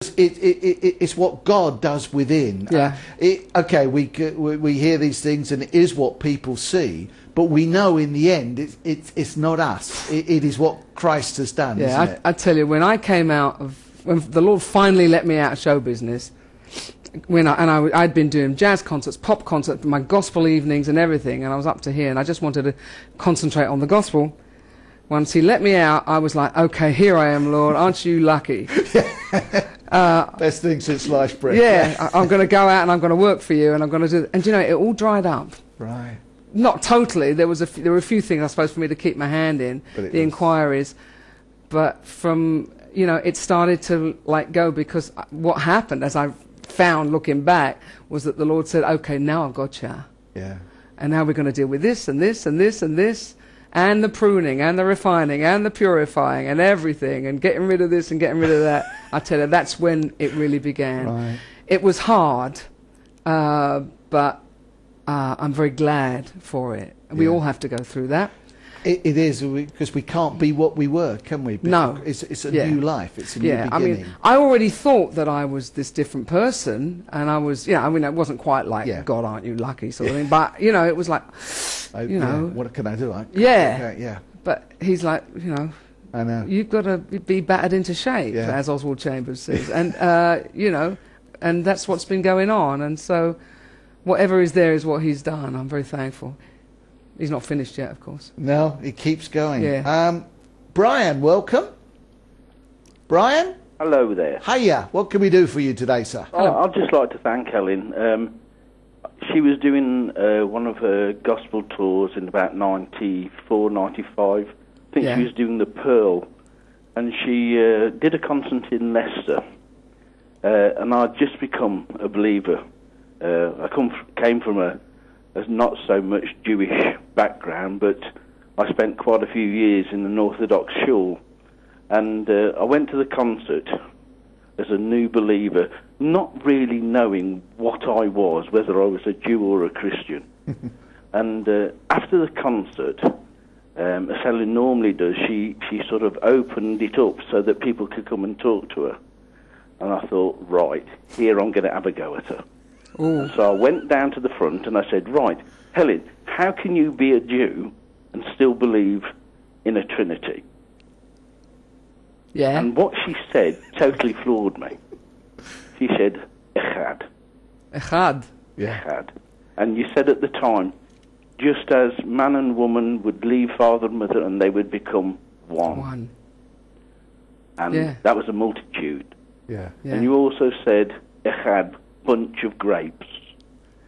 It's what God does within. Yeah. Okay, we hear these things and it is what people see, but we know in the end it's not us. It is what Christ has done. Yeah, isn't it? I tell you, when I came out of, when the Lord finally let me out of show business, I'd been doing jazz concerts, pop concerts, my gospel evenings and everything, and I was up to here, and I just wanted to concentrate on the gospel. Once he let me out, I was like, okay, here I am, Lord, aren't you lucky? Best thing since sliced bread. Yeah, I'm going to go out and I'm going to work for you, and I'm going to do. And you know, it all dried up. Right. Not totally. There were a few things I suppose for me to keep my hand in, the inquiries, but from it started to go, because what happened, as I found looking back, was that the Lord said, okay, now I've got you. Yeah. And now we're going to deal with this and this and this and this, and the pruning and the refining and the purifying and everything, and getting rid of this and getting rid of that. I tell you, that's when it really began. Right. It was hard, but I'm very glad for it. And we all have to go through that. It is, because we can't be what we were, can we? No. It's a new life. It's a new beginning. I mean, I already thought that I was this different person, and I was, it wasn't quite like, God, aren't you lucky, sort of thing. But, it was like, what can I do? Yeah. But he's like, I know. You've got to be battered into shape, as Oswald Chambers says. And, and that's what's been going on. And so whatever is there is what he's done. I'm very thankful. He's not finished yet, of course. No, he keeps going. Yeah. Brian, welcome. Brian? Hello there. Hiya. What can we do for you today, sir? I'd just like to thank Helen. She was doing one of her gospel tours in about 94, 95. I think she was doing the Pearl. And she did a concert in Leicester. And I'd just become a believer. I came from a not so much Jewish background, but I spent quite a few years in an Orthodox shul, and I went to the concert as a new believer, not really knowing what I was, whether I was a Jew or a Christian. And after the concert, as Helen normally does, she sort of opened it up so that people could come and talk to her. And I thought, right, here I'm going to have a go at her. Ooh. So I went down to the front and I said, right, Helen, how can you be a Jew and still believe in a Trinity? Yeah. And what she said totally floored me. She said, Echad. Echad. Yeah. Echad. And you said at the time, just as man and woman would leave father and mother and they would become one. And that was a multitude. Yeah. And you also said, Echad, bunch of grapes.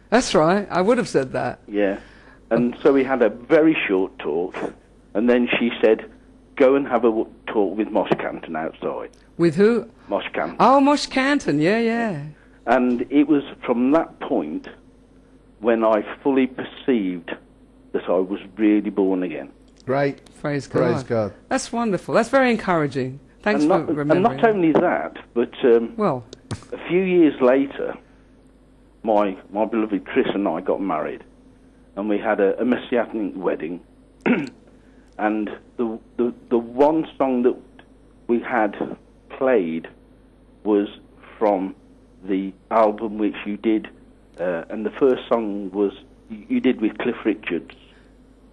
That's right. I would have said that. Yeah. And so we had a very short talk, and then she said, go and have a talk with Mosh Canton outside. With who? Mosh Canton. Oh, Mosh Canton. Yeah. And it was from that point when I fully perceived that I was really born again. Great. Praise God. Praise God. That's wonderful. That's very encouraging. Thanks for remembering. And not only that, but a few years later, my beloved Chris and I got married, and we had a Messianic wedding. And the one song that we had played was from the album which you did, and the first song was you did with Cliff Richards.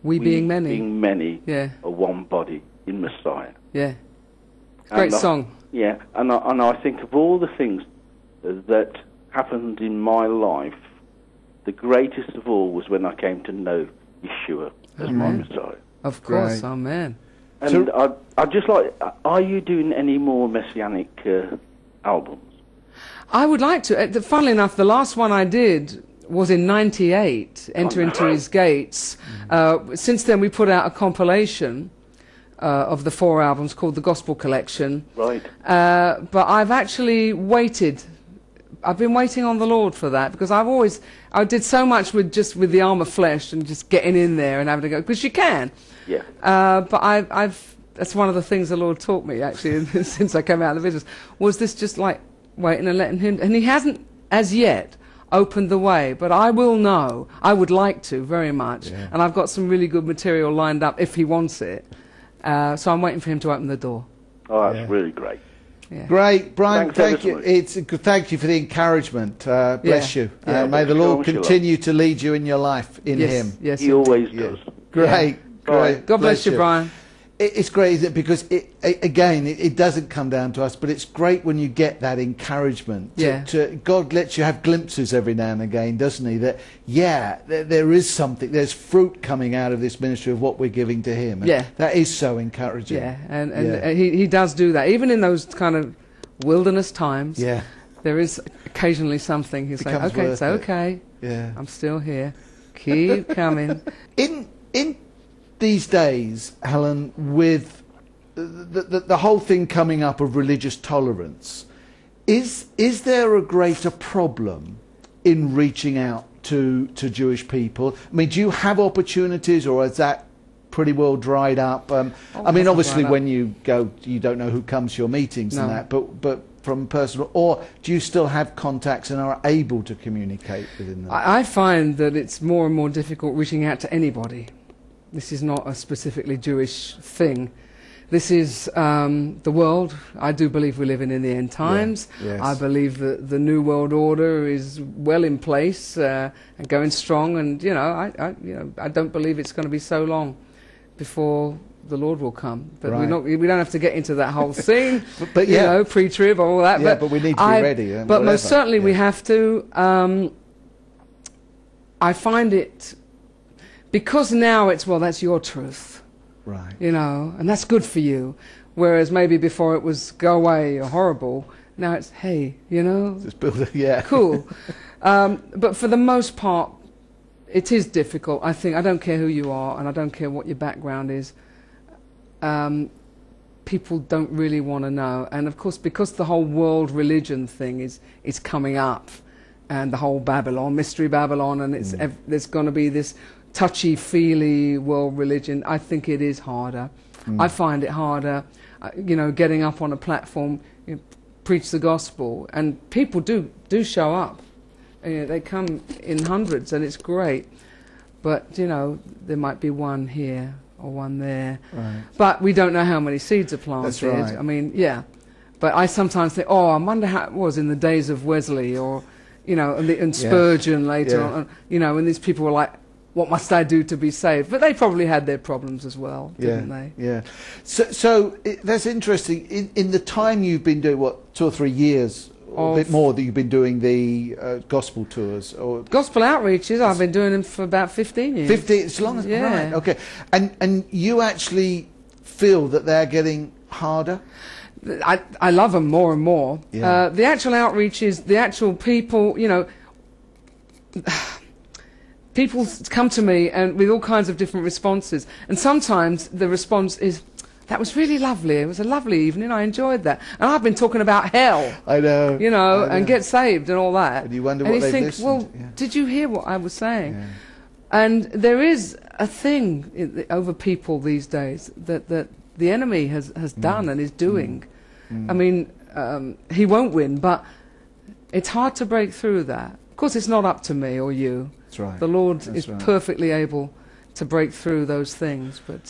We Being Many. Being Many, yeah. A one body in Messiah. Yeah. Great song. Yeah, and I think of all the things that happened in my life, the greatest of all was when I came to know Yeshua as my Messiah. Of course, amen. And I'd just like, are you doing any more Messianic albums? I would like to. Funnily enough, the last one I did was in '98, Enter Into His Gates. Since then, we put out a compilation of the 4 albums called the Gospel Collection. Right. But I've actually waited. I've been waiting on the Lord for that, because I did so much with the arm of flesh and just getting in there and having to go, because you can. Yeah. But that's one of the things the Lord taught me, actually, since I came out of the business, was this just like waiting and letting Him, and He hasn't as yet opened the way, but I will know. I would like to very much, and I've got some really good material lined up if He wants it. So I'm waiting for Him to open the door. Oh, that's really great. Yeah. Great, Brian. Thanks Thank you. Thank you for the encouragement. Bless you. Yeah, may the Lord continue to lead you in your life in Him. Yes, He always does. Great. Great. God bless you, Brian. It's great, isn't it? Because it doesn't come down to us, but it's great when you get that encouragement. God lets you have glimpses every now and again, doesn't He? That there is something. There's fruit coming out of this ministry of what we're giving to Him. And that is so encouraging. Yeah, and He does do that, even in those kind of wilderness times. Yeah, there is occasionally something He'll say, "Okay, it's okay. Yeah, I'm still here. Keep coming." In these days, Helen, with the whole thing coming up of religious tolerance, is there a greater problem in reaching out to Jewish people? I mean, do you have opportunities, or is that pretty well dried up? I mean, obviously, when you go, you don't know who comes to your meetings and that, but from personal, or do you still have contacts and are able to communicate within them? I find that it's more and more difficult reaching out to anybody. This is not a specifically Jewish thing. This is the world. I do believe we're living in the end times. Yes. I believe that the New World Order is well in place and going strong. And I don't believe it's going to be so long before the Lord will come. But we don't have to get into that whole thing. but pre-trib, all that. Yeah, but we need to be ready. But whatever. most certainly we have to. I find it. Because now it's, well, that's your truth, right? And that's good for you. Whereas maybe before it was, go away, you're horrible. Now it's, hey, just build it, cool. But for the most part, it is difficult. I think I don't care who you are, and I don't care what your background is. People don't really want to know, and of course, because the whole world religion thing is coming up, and the whole mystery Babylon, and there's going to be this touchy-feely world religion. I think it is harder. I find it harder, getting up on a platform, preach the gospel, and people do show up. They come in hundreds, and it's great. But there might be one here or one there. Right. But we don't know how many seeds are planted. That's right. I mean, But I sometimes think, I wonder how it was in the days of Wesley, or and Spurgeon later on. And these people were like, what must I do to be saved? But they probably had their problems as well, didn't they? Yeah. So that's interesting. In the time you've been doing, 2 or 3 years, or a bit more, that you've been doing the gospel tours? Or gospel outreaches, I've been doing them for about 15 years. 15, as long as... Right, okay. And you actually feel that they're getting harder? I love them more and more. Yeah. The actual outreaches, the actual people, people come to me and with all kinds of different responses, and sometimes the response is, "That was really lovely. It was a lovely evening. I enjoyed that." And I've been talking about hell. I know. And get saved and all that. And you wonder what they've listened to. Did you hear what I was saying? Yeah. And there is a thing over people these days that the enemy has done and is doing. I mean, he won't win, but it's hard to break through that. Of course, it's not up to me or you. That's right. The Lord is perfectly able to break through those things. But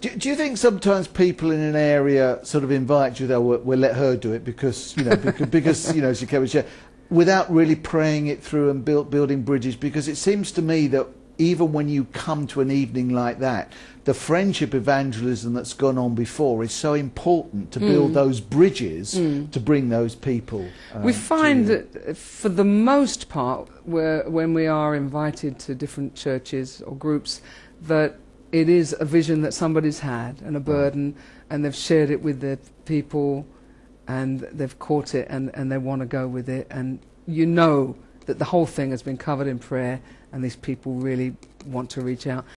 do you think sometimes people in an area sort of invite you, we'll let her do it because she came and shared, without really praying it through and building bridges? Because it seems to me that even when you come to an evening like that, the friendship evangelism that's gone on before is so important to build those bridges to bring those people. We find that for the most part, when we are invited to different churches or groups, that it is a vision that somebody's had and a burden, and they've shared it with their people, and they've caught it, and they want to go with it, and that the whole thing has been covered in prayer, and these people really want to reach out.